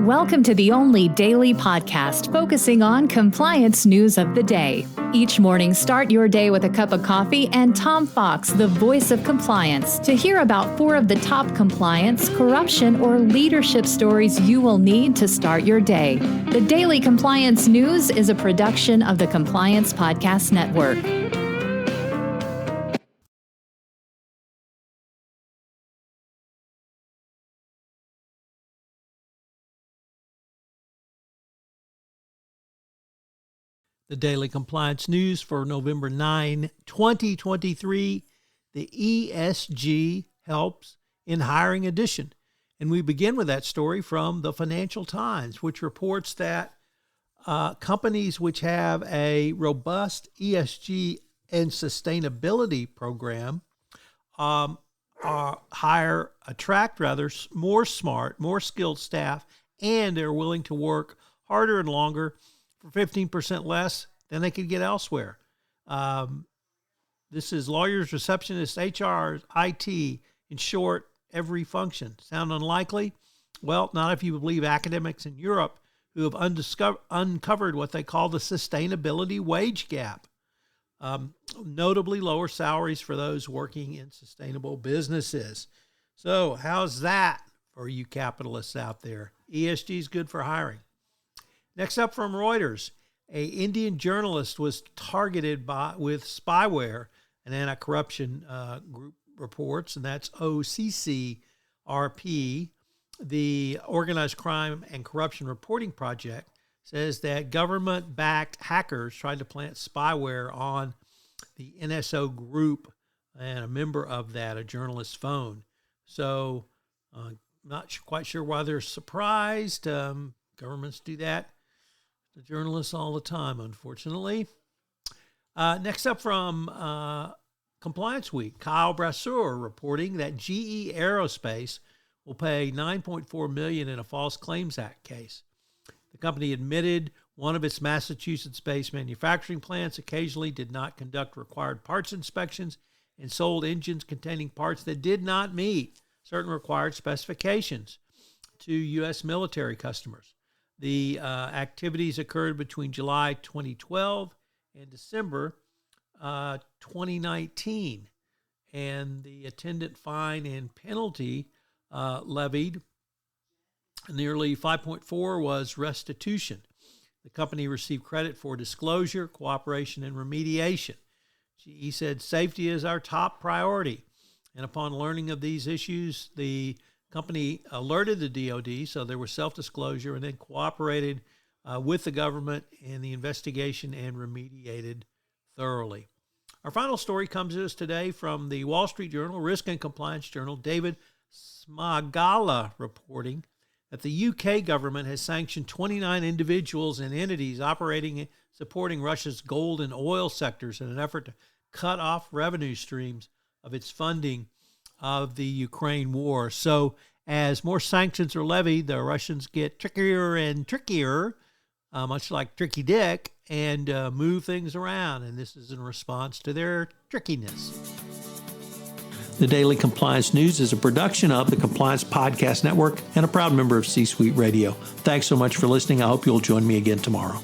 Welcome to the only daily podcast focusing on compliance news of the day. Each morning, start your day with a cup of coffee and Tom Fox, the voice of compliance, to hear about 4 of the top compliance, corruption, or leadership stories you will need to start your day. The Daily Compliance News is a production of the Compliance Podcast Network. The Daily Compliance News for November 9, 2023, the ESG helps in hiring edition. And we begin with that story from the Financial Times, which reports that companies which have a robust ESG and sustainability program attract more smart, more skilled staff, and they're willing to work harder and longer for 15% less than they could get elsewhere. This is lawyers, receptionists, HR, IT, in short, every function. Sound unlikely? Well, not if you believe academics in Europe who have uncovered what they call the sustainability wage gap. Notably lower salaries for those working in sustainable businesses. So how's that for you capitalists out there? ESG is good for hiring. Next up from Reuters, an Indian journalist was targeted with spyware, an anti-corruption group reports, and that's OCCRP. The Organized Crime and Corruption Reporting Project says that government-backed hackers tried to plant spyware on the NSO group and a member of that, a journalist's phone. So not quite sure why they're surprised. Governments do that to journalists all the time, unfortunately. Next up from Compliance Week, Kyle Brasseur reporting that GE Aerospace will pay $9.4 million in a False Claims Act case. The company admitted one of its Massachusetts-based manufacturing plants occasionally did not conduct required parts inspections and sold engines containing parts that did not meet certain required specifications to U.S. military customers. The activities occurred between July 2012 and December 2019, and the attendant fine and penalty levied, nearly 5.4, was restitution. The company received credit for disclosure, cooperation, and remediation. GE said safety is our top priority, and upon learning of these issues, the company alerted the DOD, so there was self-disclosure, and then cooperated with the government in the investigation and remediated thoroughly. Our final story comes to us today from the Wall Street Journal, Risk and Compliance Journal. David Smagala reporting that the UK government has sanctioned 29 individuals and entities operating and supporting Russia's gold and oil sectors in an effort to cut off revenue streams of its funding of the Ukraine war. So as more sanctions are levied, the Russians get trickier and trickier, much like Tricky Dick, and move things around. And this is in response to their trickiness. The Daily Compliance News is a production of the Compliance Podcast Network and a proud member of C-Suite Radio. Thanks so much for listening. I hope you'll join me again tomorrow.